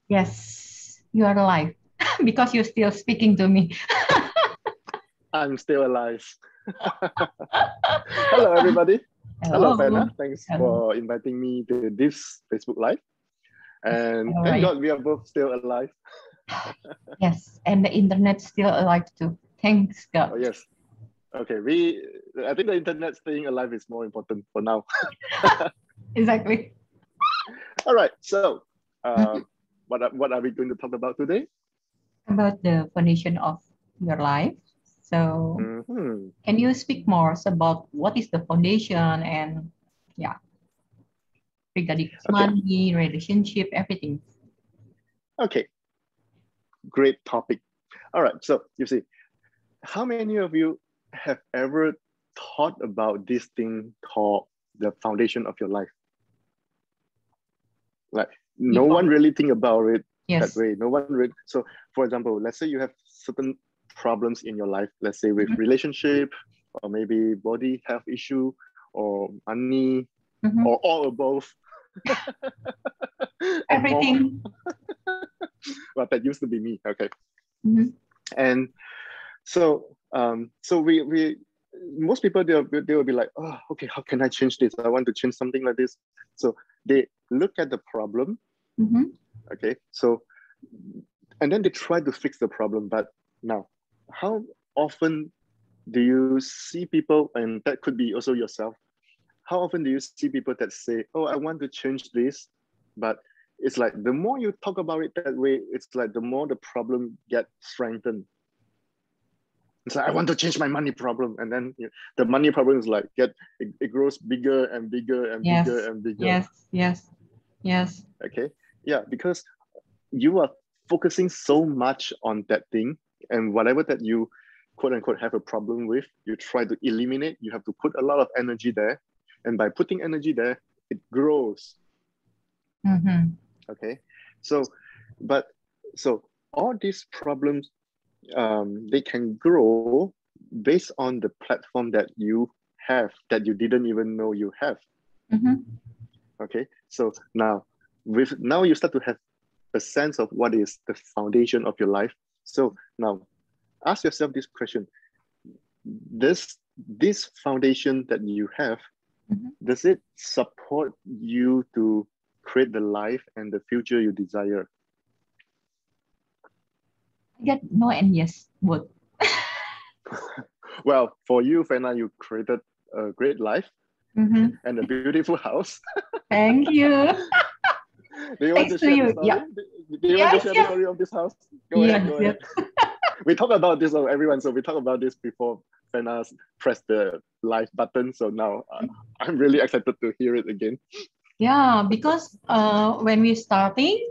Yes, you are alive because you're still speaking to me. I'm still alive. Hello, everybody. Hello, Hello. Fana. Thanks Hello. for inviting me to this Facebook Live. And All thank right. God we are both still alive. Yes, and the internet's still alive too. Thanks God. Oh, yes. Okay, I think the internet staying alive is more important for now. Exactly. All right, so Mhm. what are we going to talk about today? About the foundation of your life. So, Mhm. can you speak more about what is the foundation and yeah, regarding Okay, money, relationship, everything? okay, great topic. All right, so you see, how many of you have ever thought about this thing called the foundation of your life? Like no one Before. really think about it that Yes. way. No one really. So, for example, let's say you have certain problems in your life. Let's say with Mhm. relationship, or maybe body health issue, or money, Mhm. or all above, and more. Everything. Well, that used to be me. Okay, Mhm. and so we most people they will be like, oh, okay, how can I change this? I want to change something like this. So they look at the problem. Mhm. Okay, so and then they try to fix the problem. But now, how often do you see people, and that could be also yourself, how often do you see people that say, oh, I want to change this, but it's like the more you talk about it that way, it's like the more the problem gets strengthened. It's like, I want to change my money problem, and then the money problem is like it grows bigger and bigger and bigger Yes. and bigger. Yes. Yes. Yes. Okay, yeah, because you are focusing so much on that thing, and whatever that you quote unquote have a problem with, you try to eliminate. You have to put a lot of energy there, and by putting energy there, it grows. Mm-hmm. Okay, so but so all these problems, they can grow based on the platform that you have that you didn't even know you have. Mm-hmm. Okay, so now you start to have a sense of what is the foundation of your life. So now ask yourself this question: this foundation that you have, Mm-hmm. does it support you to create the life and the future you desire? I get no and yes, both. Well, for you, Fena, you created a great life Mm-hmm. and a beautiful house. Thank you. Do you want Thanks to to share the you. story? Yeah. Do you want to Yes. share the Yes. story of this house? Go ahead, Yes. go Yes. ahead. We talk about this, everyone. So we talk about this before Fena pressed the live button. So now I'm really excited to hear it again. Yeah. Because when we starting,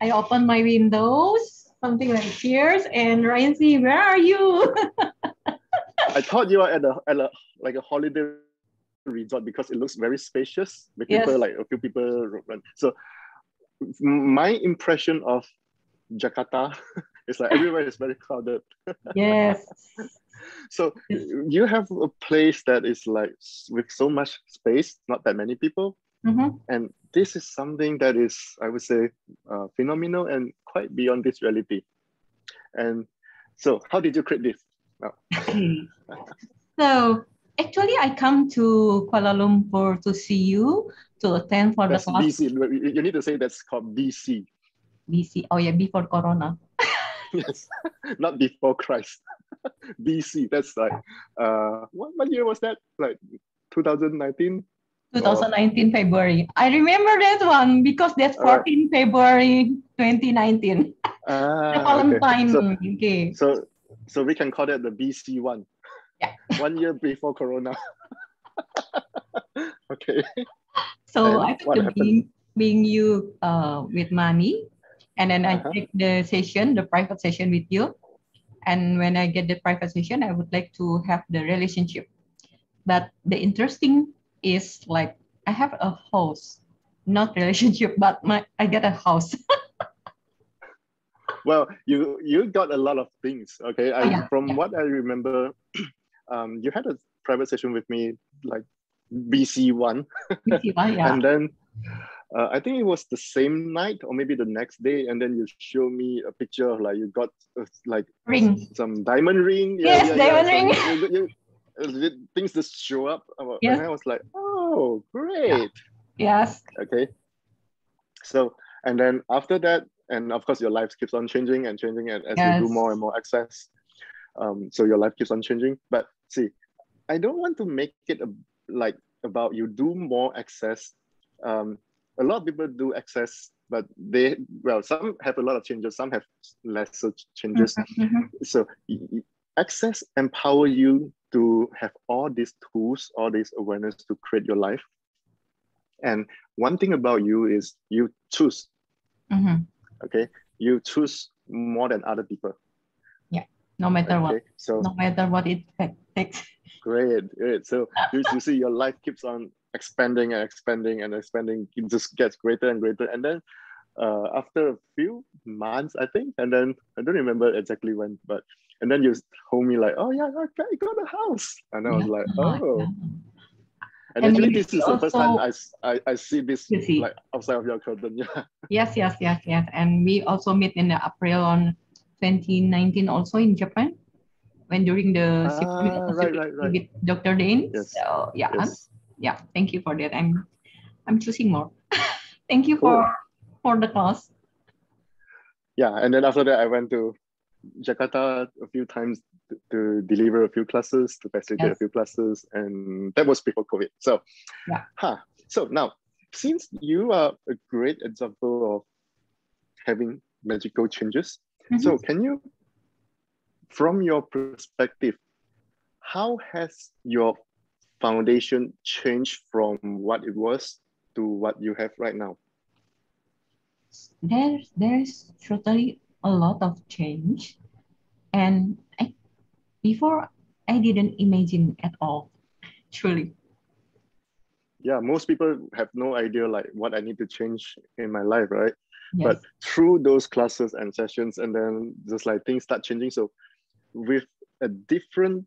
I open my windows, something like cheers, and Ryan, see, where are you? I thought you are at a like a holiday resort because it looks very spacious with people like a few Yes. people. So my impression of Jakarta is like everywhere is very crowded. Yes. So Yes. you have a place that is like with so much space, not that many people, Mm-hmm. and this is something that is, I would say, phenomenal and quite beyond this reality. And so, how did you create this? Oh, Okay. So actually, I come to Kuala Lumpur to see you to attend for the that's class BC. You need to say that's called BC. BC. Oh yeah, before Corona. Yes, not before Christ. BC. That's like, what year was that? Like 2019 or 2019 February. I remember that one because that's all right. 14 February 2019. The Okay. Valentine. Okay. So so we can call that the BC one. Yeah. 1 year before Corona. Okay. So And I took what the happened? being you with money, and then I Uh-huh. take the session, the private session with you. And when I get the private session, I would like to have the relationship. But the interesting is like I have a house, not relationship, but I get a house. Well, you got a lot of things. Okay. Oh I yeah, from yeah, what I remember, you had a private session with me like BC one. with you, yeah. And then I think it was the same night or maybe the next day, and then you show me a picture of like you got like Ring. some diamond ring. Yes, diamond So ring. things just show up, Yes. and I was like, oh, Yeah. great. Yes. Okay. So, and then after that, and of course, your life keeps on changing and changing, and as you do more and more access, so your life keeps on changing. But see, I don't want to make it like about you do more access. A lot of people do access, but some have a lot of changes, some have lesser changes. So access empower you to have all these tools, all this awareness to create your life. And one thing about you is you choose. Okay, you choose more than other people. Yeah, no matter what. So no matter what it takes. Great. So you see your life keeps on expanding and expanding and expanding. It just gets greater and greater. And then after a few months, I think, and then I don't remember exactly when, and then you told me like, oh yeah, okay, I got a house. And I was like, oh. And actually, this is the first time I see this like outside of your curtain. Yeah. Yes. And we also met in April on 2019 also in Japan, when during the right. with Dr. Dane. Yes. So yeah, yes. Thank you for that. I'm choosing more. Thank you cool. for the class. Yeah, and then after that, I went to Jakarta a few times to deliver a few classes, to facilitate a few classes, and that was before COVID. So, So now, since you are a great example of having magical changes, so can you, from your perspective, how has your foundation changed from what it was to what you have right now? There's totally a lot of change, and before I didn't imagine at all, truly. Yeah, most people have no idea like what I need to change in my life, right? Yes. But through those classes and sessions, and then just like things start changing. So with a different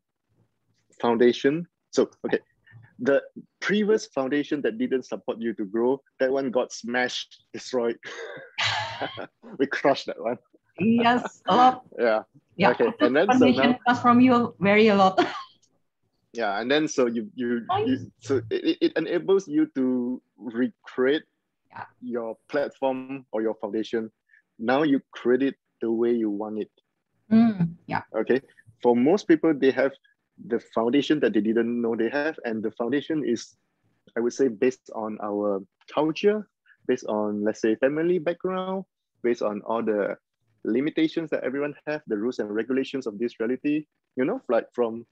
foundation, so okay, the previous foundation that didn't support you to grow, that one got smashed, destroyed. We crushed that one. Yes, a lot. Yeah. Okay. And then so now comes from you a lot. Yeah, and then so you so it enables you to recreate your platform or your foundation. Now you create it the way you want it. Okay. For most people, they have the foundation that they didn't know they have, and the foundation is, I would say, based on our culture, based on, let's say, family background, based on all the limitations that everyone have, the rules and regulations of this reality. Like from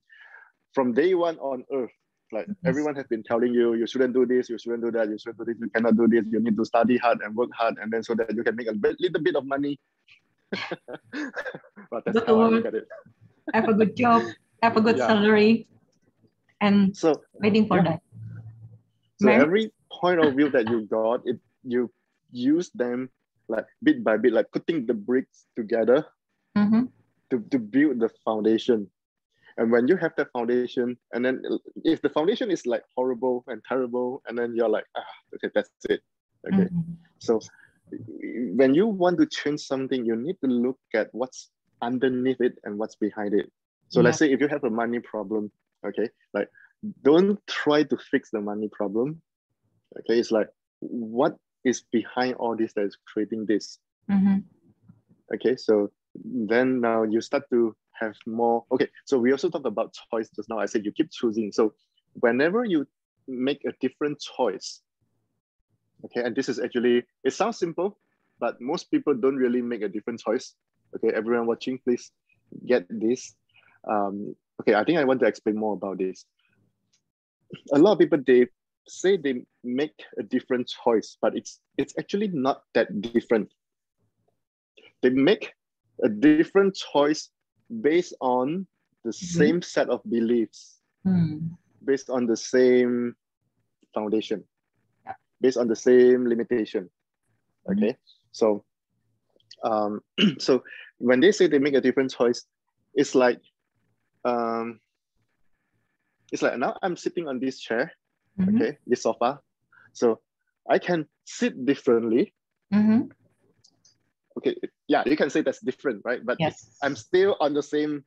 day one on earth, like everyone has been telling you, you shouldn't do this, you shouldn't do that, you shouldn't do this, you cannot do this, you need to study hard and work hard, and then so that you can make a little bit of money. But that's how I look at it. Have a good job, have a good salary, and so waiting for that. So every point of view that you got, you use them like bit by bit, like putting the bricks together to build the foundation. And when you have that foundation, and then if the foundation is like horrible and terrible, and then you're like, okay, that's it. Okay. So when you want to change something, you need to look at what's underneath it and what's behind it. So let's say if you have a money problem, okay, like don't try to fix the money problem. Okay, it's like, what is behind all this that is creating this? Okay, so then now you start to have more. Okay, so we also talked about choice just now. I said you keep choosing. So whenever you make a different choice, okay, and this is actually, it sounds simple, but most people don't really make a different choice. Okay, everyone watching, please get this. Okay, I think I want to explain more about this. A lot of people, they say they make a different choice, but it's actually not that different. They make a different choice based on the same set of beliefs, based on the same foundation, based on the same limitation. Okay, so so when they say they make a different choice, it's like now I'm sitting on this chair, okay, this sofa. So I can sit differently. Mm-hmm. Okay, yeah, you can say that's different, right? But Yes. I'm still on the same.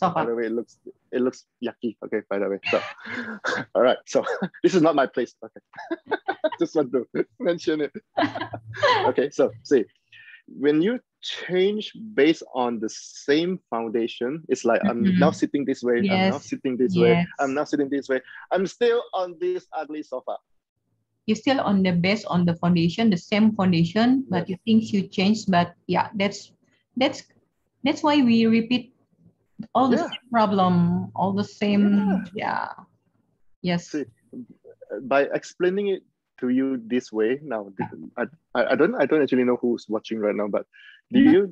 By Sofa. the way, it looks yucky. Okay, by the way. So, all right. So this is not my place. Okay, just want to mention it. Okay, so see, when you change based on the same foundation, it's like I'm now Mm-hmm. sitting this way. I'm now Yes. sitting this way. I'm Yes. now sitting this way. I'm still on this ugly sofa. You're still on the base on the foundation, the same foundation, but Yes. you think you changed. But yeah, that's that's why we repeat all the Yeah. same problem, all the Yeah. same. Yeah. Yes. See, by explaining it to you this way now, I don't actually know who's watching right now, but do Mm-hmm. you,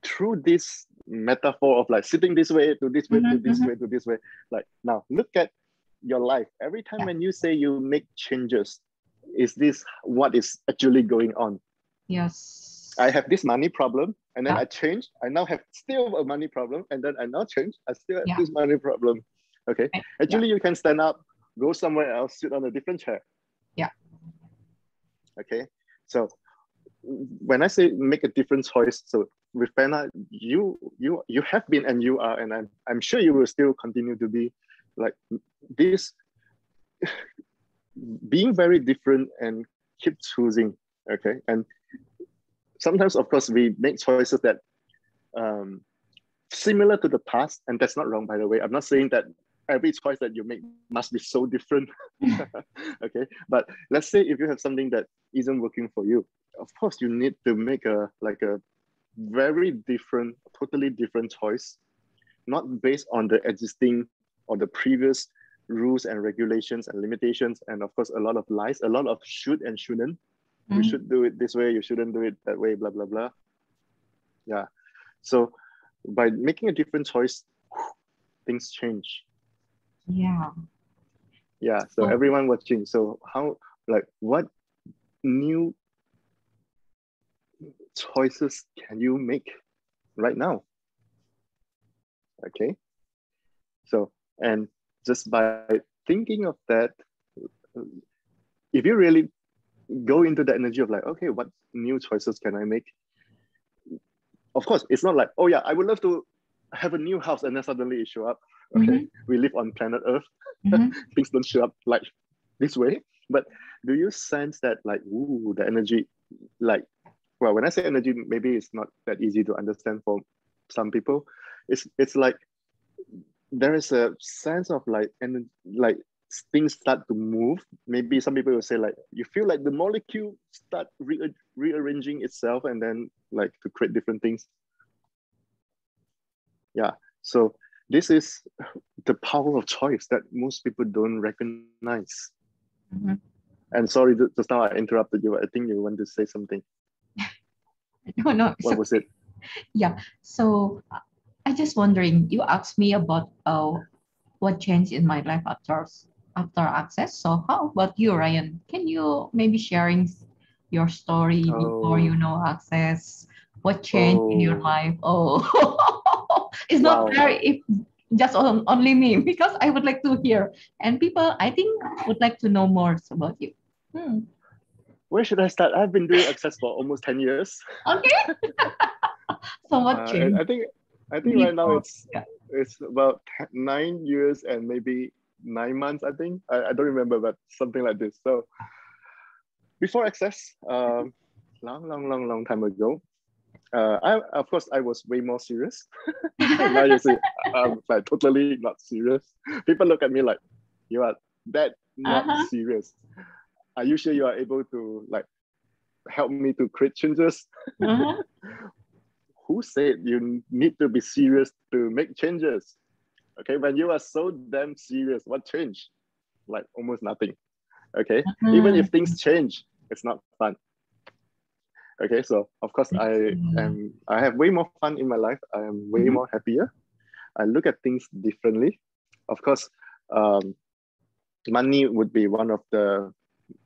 through this metaphor of like sitting this way to this way to Mm-hmm. this Mm-hmm. way to this way, like now look at your life. Every time Yeah. when you say you make changes, is this what is actually going on? I Yes. have this money problem, and then Yeah. I change. I now have still a money problem, and then I now change. I still have Yeah. this money problem. Okay, Right. Yeah. actually, you can stand up, go somewhere else, sit on a different chair. Yeah. Okay, so when I say make a different choice, so with Penna, you have been and you are, and I'm sure you will still continue to be like this, being very different and keep choosing. Okay, and sometimes, of course, we make choices that um, similar to the past, and that's not wrong, by the way. I'm not saying that every choice that you make must be so different. Okay, but let's say if you have something that isn't working for you, of course you need to make a very different, totally different choice, not based on the existing or the previous rules and regulations and limitations, and of course a lot of lies, a lot of should and shouldn't. You Mm-hmm. should do it this way, you shouldn't do it that way, blah blah blah. Yeah, so by making a different choice, things change. Yeah. Yeah, so So everyone watching, so how, like, what new choices can you make right now? Okay, so, and just by thinking of that, if you really go into the energy of like, okay, what new choices can I make? Of course, it's not like, oh yeah, I would love to have a new house and then suddenly it show up. Okay, mm-hmm. we live on planet Earth. Mm-hmm. Things don't show up like this way. But do you sense that like, ooh, the energy, like, well, when I say energy, maybe it's not that easy to understand for some people. It's like there is a sense of like, and like things start to move. Maybe some people will say like, you feel like the molecule start rearranging itself and then like to create different things. Yeah, so this is the power of choice that most people don't recognize. Mm-hmm. And sorry, just now I interrupted you. I think you want to say something. No, no. What was it? Yeah. So I just wondering, you asked me about what changed in my life after access. So how about you, Ryan? Can you maybe sharing your story before Oh, you know access? What changed in your oh, life? Oh, it's not wow. very if just only me because I would like to hear and people I think would like to know more about you. Hmm. Where should I start? I've been doing access for almost 10 years. Okay. So what changed I think right now before? Yeah. it's about 9 years and maybe 9 months. I think I don't remember, but something like this. So before access, long time ago, I of course I was way more serious. Now you see, I'm like totally not serious. People look at me like, you are that not Uh-huh. serious. Are you sure you are able to like help me to create changes? Uh-huh. Who said you need to be serious to make changes? Okay, when you are so damn serious, what change? Like almost nothing. Okay, even Uh-huh. if things change, it's not fun. Okay, so of course I see. I have way more fun in my life. I am way Mhm. more happier. I look at things differently. Of course, um, money would be one of the,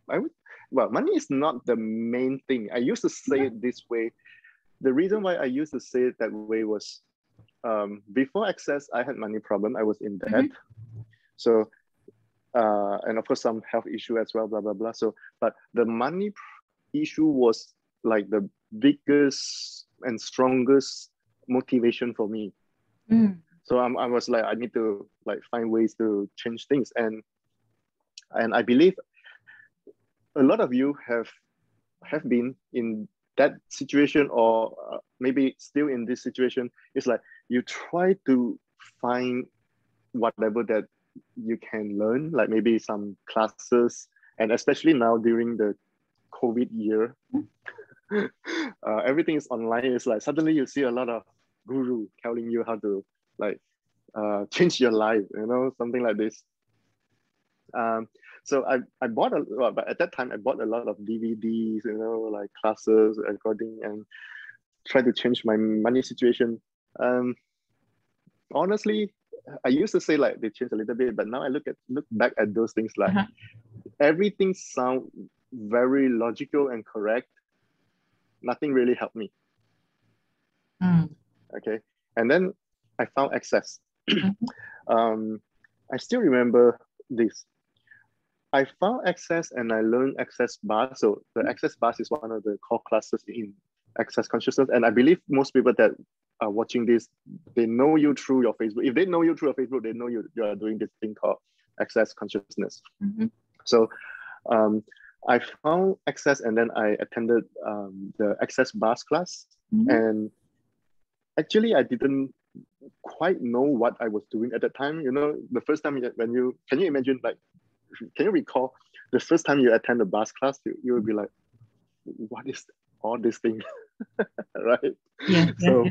I would, well, money is not the main thing. I used to say it this way. The reason why I used to say it that way was before access, I had money problem. I was in debt. Mhm. So and of course some health issue as well, blah blah blah. So, but the money issue was like the biggest and strongest motivation for me. So I was like, I need to like find ways to change things, and I believe a lot of you have been in that situation, or maybe still in this situation. It's like you try to find whatever that you can learn, like maybe some classes, and especially now during the COVID year, everything is online. It's like suddenly you see a lot of guru telling you how to like change your life, something like this. So I bought but at that time I bought a lot of DVDs, like classes, recording, and tried to change my money situation. Honestly, I used to say like they changed a little bit, but now I look back at those things like everything sound very logical and correct. Nothing really helped me. Okay, and then I found Access. I still remember this. I found Access and I learned Access Bars. So the Access Bars is one of the core classes in Access Consciousness. And I believe most people that are watching this, they know you through your Facebook. If they know you through your Facebook, they know you are doing this thing called Access Consciousness. So I found Access, and then I attended the Access Bars class. And actually, I didn't quite know what I was doing at that time. The first time can you imagine, like, can you recall the first time you attend a bars class, you would be like, what is all this thing? Right? So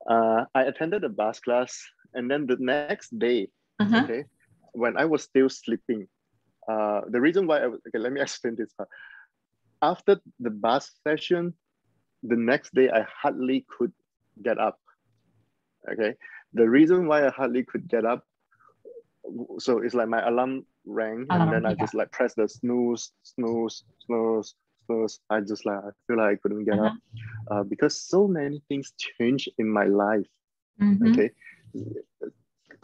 I attended the bars class, and then the next day, okay, when I was still sleeping, the reason why let me explain this part. After the bars session, the next day I hardly could get up. Okay, the reason why I hardly could get up, so it's like my alarm rang, and then I just like press the snooze. I just like, I feel like I couldn't get up because so many things changed in my life. Okay,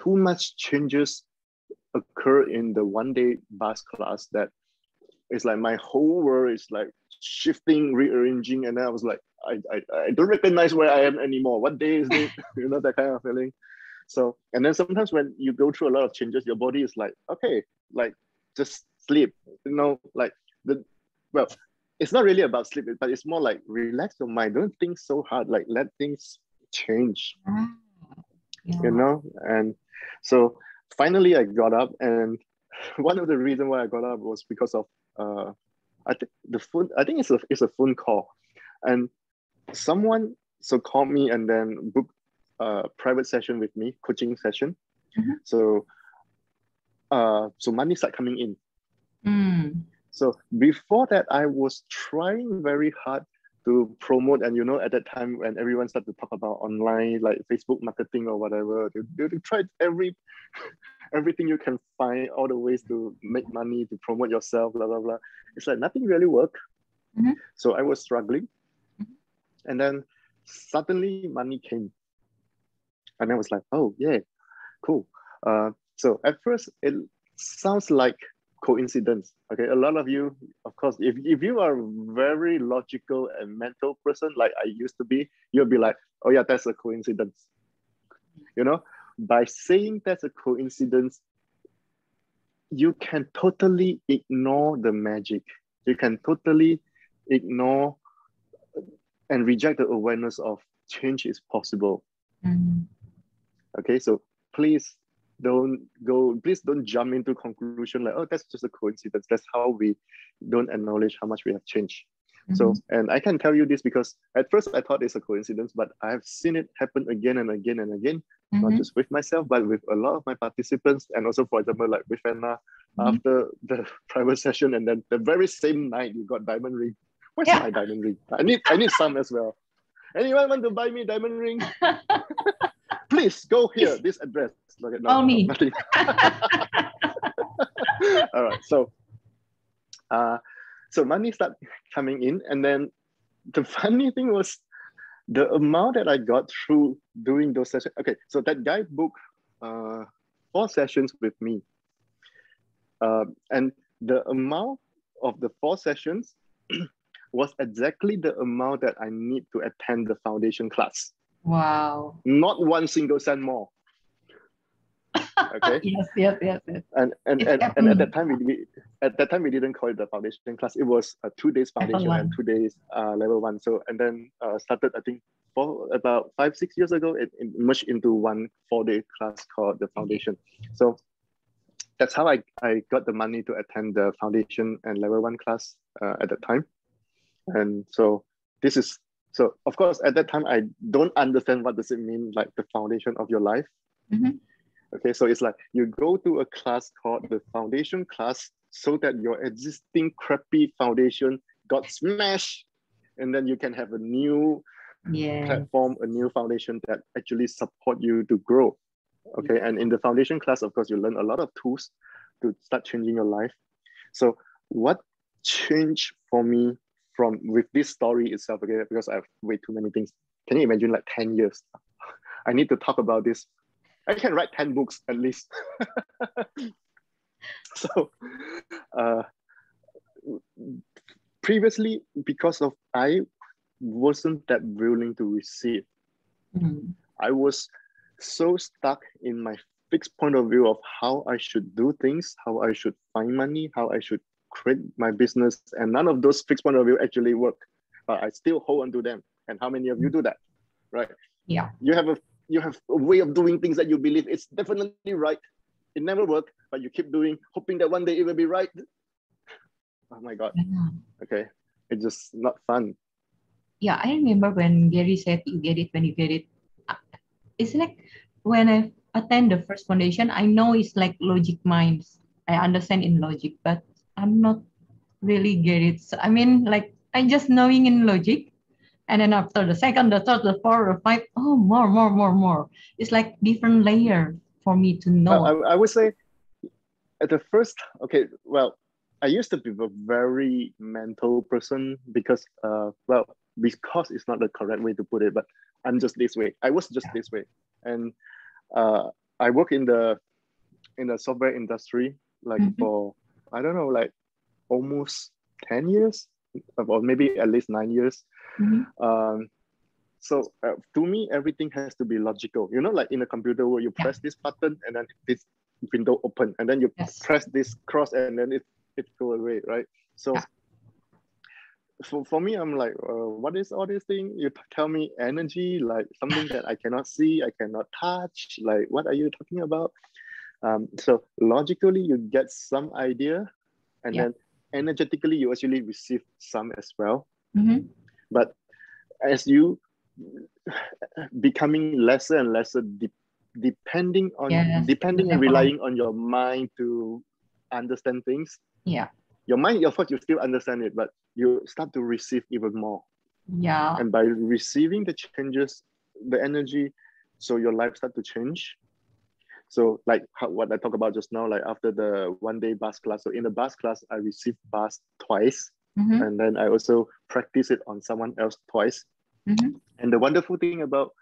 too much changes occur in the one day bus class that it's like my whole world is like shifting, rearranging, and then I was like, I don't recognize where I am anymore. What day is it? That kind of feeling. So, and then sometimes when you go through a lot of changes, your body is like, okay, like just sleep, like well, it's not really about sleep, but it's more like relax your mind. Don't think so hard, like let things change, And so finally I got up, and one of the reasons why I got up was because of, I think it's a phone call, and someone called me and then booked a private session with me, coaching session. So money started coming in. So before that, I was trying very hard to promote, and at that time when everyone started to talk about online, like Facebook marketing or whatever, they tried everything you can find, all the ways to make money, to promote yourself, blah blah blah. It's like nothing really worked. So I was struggling, and then suddenly money came. And I was like, oh, yeah, cool. So at first, it sounds like coincidence. Okay, a lot of you, of course, if you are very logical and mental person, like I used to be, you'll be like, oh yeah, that's a coincidence. By saying that's a coincidence, you can totally ignore the magic. You can totally ignore and reject the awareness of change is possible. Okay, so please don't jump into conclusion like, oh, that's just a coincidence. That's how we don't acknowledge how much we have changed. So, and I can tell you this because at first I thought it's a coincidence, but I have seen it happen again and again and again, not just with myself, but with a lot of my participants. And also, for example, like with Anna, after the private session, and then the very same night you got diamond ring. Where's my diamond ring? I need some as well. Anyone want to buy me diamond ring? Please go here, this address. Okay, no, nothing. All right, so money started coming in, and then the funny thing was the amount that I got through doing those sessions. Okay, so that guy booked 4 sessions with me. And the amount of the 4 sessions was exactly the amount that I need to attend the foundation class. Wow. Not one single cent more. Okay. Yes. And at that time we didn't call it the foundation class. It was a 2 days foundation and 2 days level 1. So and then started, I think, for about 5-6 years ago, it merged into one 4-day class called the foundation. So that's how I got the money to attend the foundation and level 1 class at that time. And so of course at that time I don't understand what does it mean, like the foundation of your life. Okay, so it's like you go to a class called the foundation class so that your existing crappy foundation got smashed, and then you can have a new platform, a new foundation that actually support you to grow. Okay, and in the foundation class, of course, you learn a lot of tools to start changing your life. So what changed for me with this story itself, okay, because I have way too many things. Can you imagine, like 10 years? I need to talk about this. I can write 10 books at least. So previously, because of I wasn't that willing to receive. I was so stuck in my fixed point of view of how I should do things, how I should find money, how I should create my business, and none of those fixed point of view actually work. But I still hold on to them. And how many of you do that, right? Yeah. You have a way of doing things that you believe it's definitely right. It never worked, but you keep doing, hoping that one day it will be right. Oh my God. Okay. It's just not fun. Yeah, I remember when Gary said you get it when you get it. It's like when I attend the first foundation, I know it's like logic minds. I understand in logic, but I'm not really get it. So, I mean, like I just knowing in logic. And then after the second, the third, the fourth, the fifth, oh, more. It's like different layer for me to know. I would say at the first, okay, well, I used to be a very mental person because it's not the correct way to put it, but I'm just this way. I was just this way. And I work in the software industry, like for, I don't know, like almost 10 years, or maybe at least 9 years. So to me, everything has to be logical. You know, like in a computer where you press this button and then this window open, and then you press this cross and then it go away, right? So for me, I'm like, what is all this thing? You tell me energy, like something that I cannot see, I cannot touch. Like, what are you talking about? So logically, you get some idea, and then energetically, you actually receive some as well. But as you becoming lesser and lesser, depending and relying on your mind to understand things. Your mind, of course, you still understand it, but you start to receive even more. And by receiving the changes, the energy, so your life start to change. So like what I talked about just now, like after the 1-day bus class. So in the bus class, I received bus twice. And then I also practice it on someone else twice. And the wonderful thing about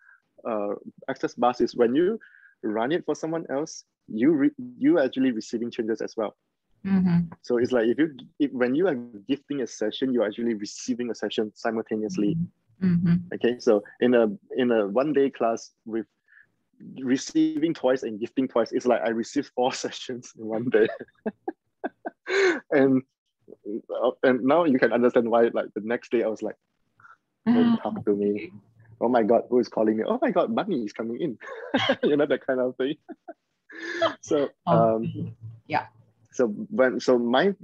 access bus is when you run it for someone else, you actually receiving changes as well. So it's like when you are gifting a session, you're actually receiving a session simultaneously. Okay, so in a 1-day class with receiving twice and gifting twice, it's like I received 4 sessions in 1 day. and now you can understand why, like the next day I was like, don't talk to me. Oh my God, who is calling me? Oh my God, money is coming in. You know, that kind of thing. So So my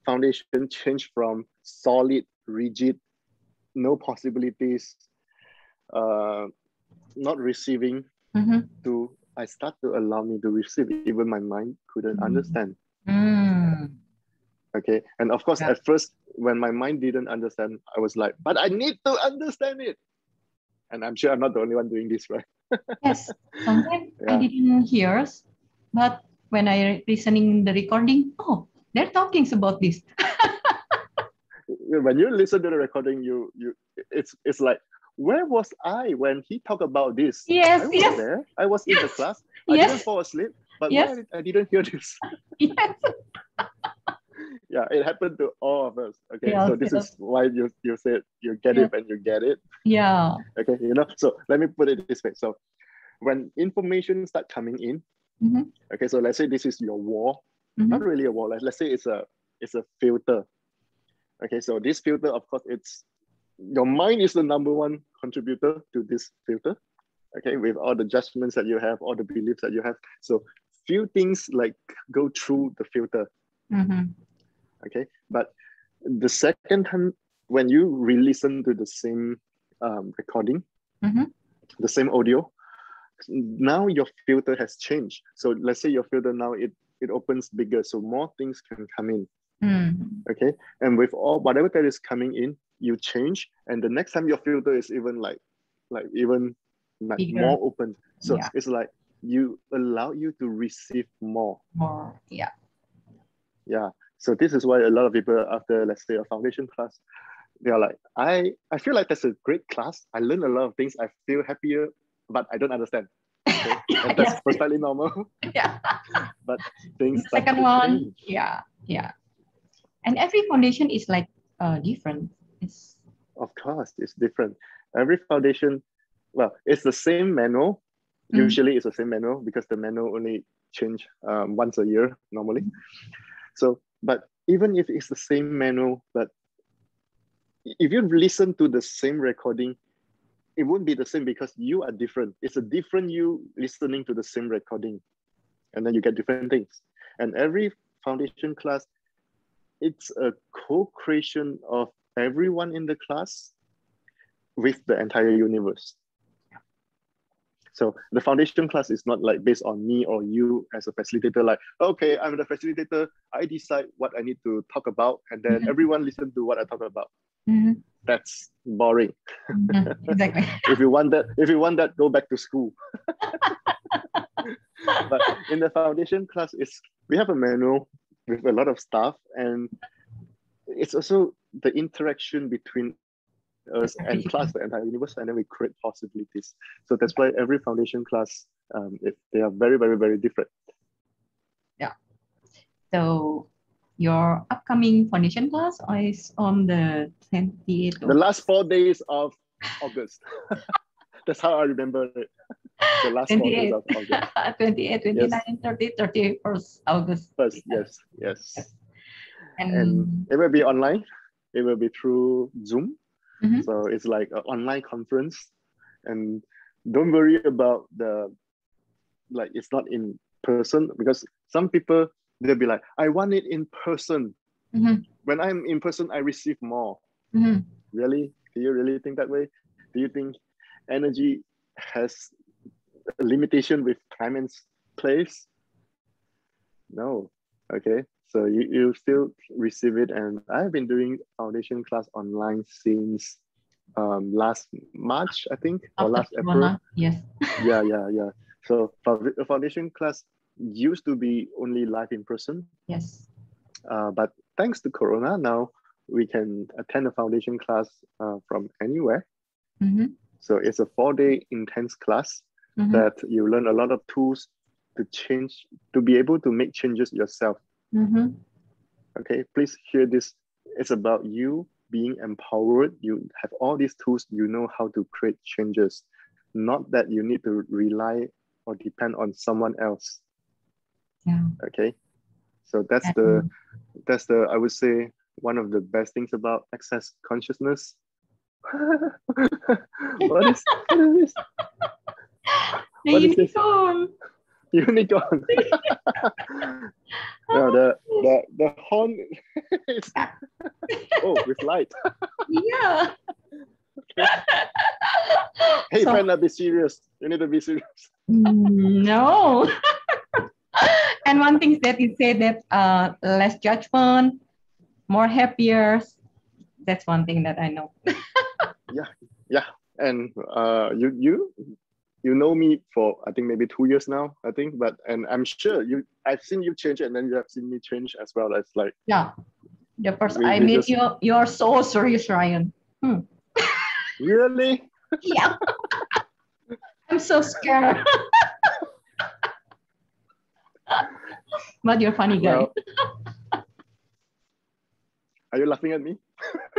foundation changed from solid, rigid, no possibilities, not receiving, to I start to allow me to receive. Even my mind couldn't understand. Okay, and of course, at first, when my mind didn't understand, I was like, but I need to understand it. And I'm sure I'm not the only one doing this, right? Yes, sometimes I didn't hear, but when I listening the recording, oh, they're talking about this. When you listen to the recording, it's like, where was I when he talked about this? Yes, I was there. I was in the class. I didn't fall asleep, but why I didn't hear this? Yeah, it happened to all of us. Okay, Yes, so this yes, is why you said you get yes. it when you get it. Yeah. Okay, so let me put it this way. So when information start coming in, Mm-hmm. okay, so let's say this is your wall, Mm-hmm. not really a wall. Let's say it's a filter. Okay, so this filter, of course, it's your mind is the number one contributor to this filter. Okay, with all the judgments that you have, all the beliefs that you have. So few things like go through the filter. Mm-hmm. Okay, but the second time when you re-listen to the same recording, Mm-hmm. the same audio, now your filter has changed. So let's say your filter now it opens bigger, so more things can come in. Mm-hmm. Okay, and with all whatever that is coming in, you change, and the next time your filter is even like Bigger. more open. So Yeah. it's like you allow you to receive more. More. Yeah. Yeah. So this is why a lot of people after, let's say, a foundation class, they are like, I feel like that's a great class. I learned a lot of things. I feel happier, but I don't understand. Okay? And that's Yes. perfectly normal. Yeah. But things The start second to one. change. Yeah. Yeah. And every foundation is like different. It's Of course, it's different. Every foundation, well, it's the same manual. Usually it's the same manual because the manual only change once a year normally. So, but even if it's the same manual, but if you listen to the same recording, it won't be the same because you are different. It's a different you listening to the same recording, and then you get different things. And every foundation class, it's a co-creation of everyone in the class with the entire universe. So the foundation class is not like based on me or you as a facilitator, like, okay, I'm the facilitator, I decide what I need to talk about, and then everyone listen to what I talk about. Mm-hmm. That's boring. Mm-hmm. Exactly. If you want that, go back to school. But in the foundation class, we have a manual with a lot of stuff, and it's also the interaction between us and class, the entire universe, and then we create possibilities. So that's why every foundation class, they are very, very, very different. Yeah. So your upcoming foundation class is on the 28th. The last 4 days of August. That's how I remember it. The last 4 days of August. 28, 29, Yes. 30, 31st August. First, yes. And it will be online. It will be through Zoom. mm-hmm. So it's like an online conference. And don't worry about it's not in person, because some people, they'll be like, I want it in person. Mm-hmm. When I'm in person, I receive more. Mm-hmm. Really? Do you really think that way? Do you think energy has a limitation with time and place? No. Okay. So you still receive it. And I've been doing foundation class online since last March, I think, or After last Corona, April. yes. Yeah. So the foundation class used to be only live in person. Yes. But thanks to Corona, now we can attend a foundation class from anywhere. Mm-hmm. So it's a 4-day intense class that you learn a lot of tools to be able to make changes yourself. Mm-hmm. Okay, please hear this. It's about you being empowered. You have all these tools, you know how to create changes, not that you need to rely or depend on someone else. Yeah. Okay, so that's the I would say one of the best things about access consciousness. What is this? What is this? Unicorn. No, the horn is with light. Yeah. Okay. Hey, friend, be serious. You need to be serious. No. And one thing that you said that less judgment, more happier. That's one thing that I know. Yeah. And you know me for I think maybe 2 years now, I think, and I'm sure I've seen you change, and then you have seen me change as well. It's like, yeah, the first I meet you, you're so serious, Ryan. Really? Yeah. I'm so scared. But you're funny guy. Well, Are you laughing at me?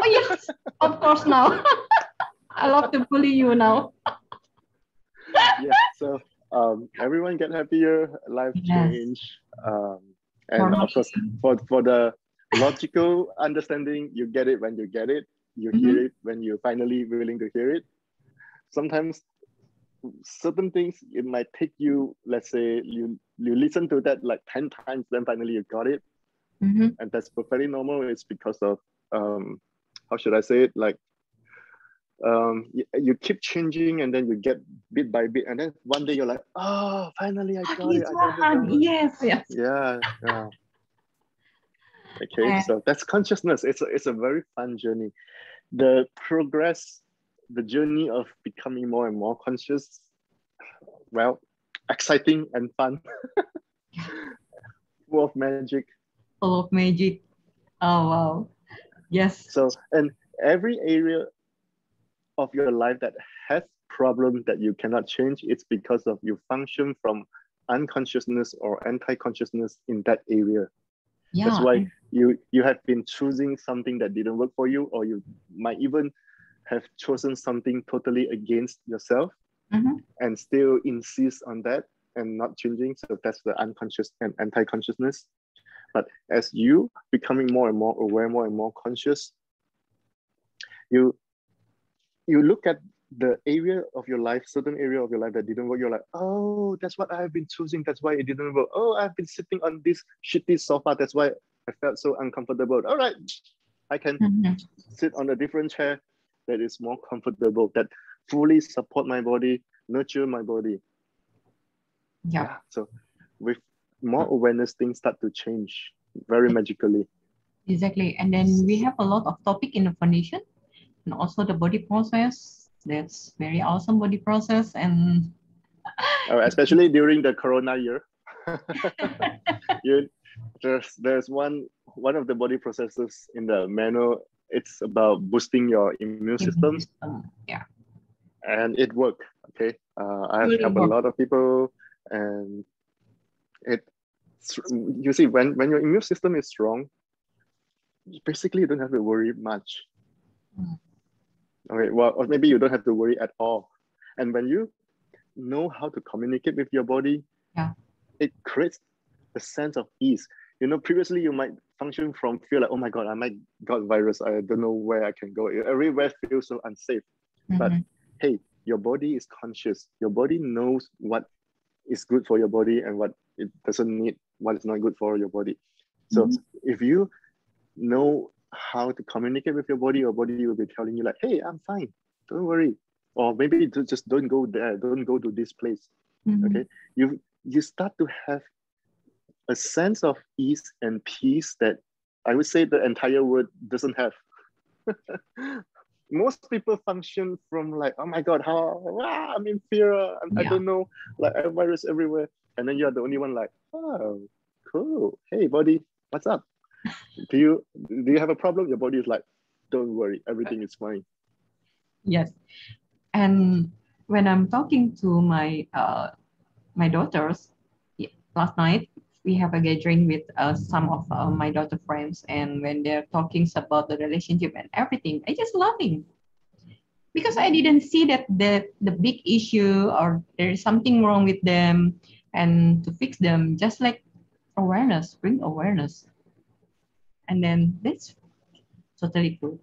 Oh yes, of course now. I love to bully you now. Yeah. So everyone get happier, life Yes. change, More and of course money. for the logical understanding, you get it when you get it. You hear Mhm. it when you're finally willing to hear it. Sometimes certain things it might take you, let's say you listen to that like 10 times, then finally you got it, Mhm. and that's perfectly normal. It's because of how should I say it, like you keep changing and then you get bit by bit, and then one day you're like, oh, finally I got it, This I got the one. number. Yes, yes. Yeah. Okay, And so that's consciousness. It's a very fun journey. The progress, the journey of becoming more and more conscious, well, exciting and fun, full of magic. full of magic. Oh wow. Yes. So, and every area of your life that has problems that you cannot change, it's because of you function from unconsciousness or anti-consciousness in that area. That's Yeah. why you have been choosing something that didn't work for you, or you might even have chosen something totally against yourself Mhm. and still insist on that and not changing. So that's the unconscious and anti-consciousness. But as you becoming more and more aware, more and more conscious, you look at the area of your life, certain area of your life that didn't work. You're like, oh, that's what I've been choosing. That's why it didn't work. Oh, I've been sitting on this shitty sofa. That's why I felt so uncomfortable. All right, I can Mhm. sit on a different chair that is more comfortable, that fully support my body, nurture my body. Yeah. Yeah. So with more awareness, things start to change very magically. Exactly. And then we have a lot of topic in the foundation, and also the body process. That's very awesome body process. And Especially during the Corona year. you, there's one of the body processes in the manual. It's about boosting your immune immune system, system. Yeah. and it worked. Okay, I've Really helped a work. lot of people, and it. You see, when your immune system is strong, basically you don't have to worry much. Mm. Okay, well, or maybe you don't have to worry at all. And when you know how to communicate with your body, Yeah. it creates a sense of ease. You know, previously you might function from fear like, oh my God, I might got virus. I don't know where I can go. Everywhere feels so unsafe. But Mhm. hey, your body is conscious. Your body knows what is good for your body and what it doesn't need, what is not good for your body. So Mhm. if you know how to communicate with your body will be telling you like, hey, I'm fine. Don't worry. Or maybe just don't go there. Don't go to this place. Mhm. Okay. You start to have a sense of ease and peace that I would say the entire world doesn't have. Most people function from like, oh my God, I'm in fear. I Yeah. don't know, like a virus everywhere. And then you're the only one like, oh, cool. Hey, buddy, what's up? Do you have a problem? Your body is like, don't worry, everything is fine. Yes. And when I'm talking to my daughters, last night we have a gathering with some of my daughter friends, and when they're talking about the relationship and everything, I just laughing because I didn't see that the big issue or there is something wrong with them, and to fix them, just like awareness, bring awareness, and then that's totally cool.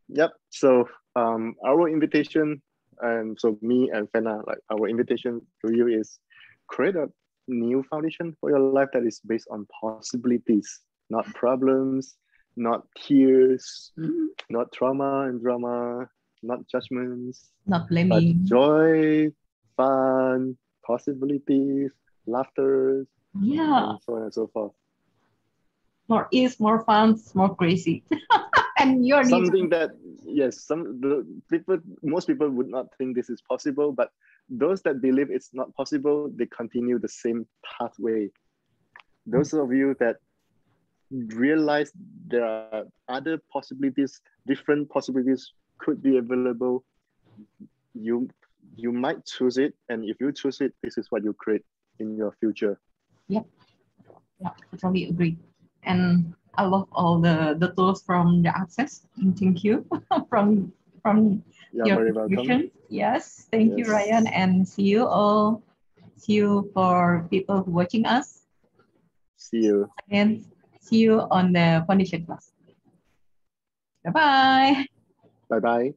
Yep. So our invitation, and so me and Fena, like our invitation to you is create a new foundation for your life that is based on possibilities, not problems, not tears, not trauma and drama, not judgments, Not but blaming. joy, fun, possibilities, laughter, Yeah, and so on and so forth. more ease, more fun, more crazy, and you're new. Something that, yes, most people would not think this is possible, but those that believe it's not possible, they continue the same pathway. Those of you that realize there are other possibilities, different possibilities could be available, you you might choose it, and if you choose it, this is what you create in your future. Yep, yeah, I totally agree. And I love all the tools from the Access. And thank you from You're your very welcome. contribution. Yes, thank you, Ryan, Yes. and see you all. See you for people who watching us, See you. and see you on the foundation class. Bye bye. Bye bye.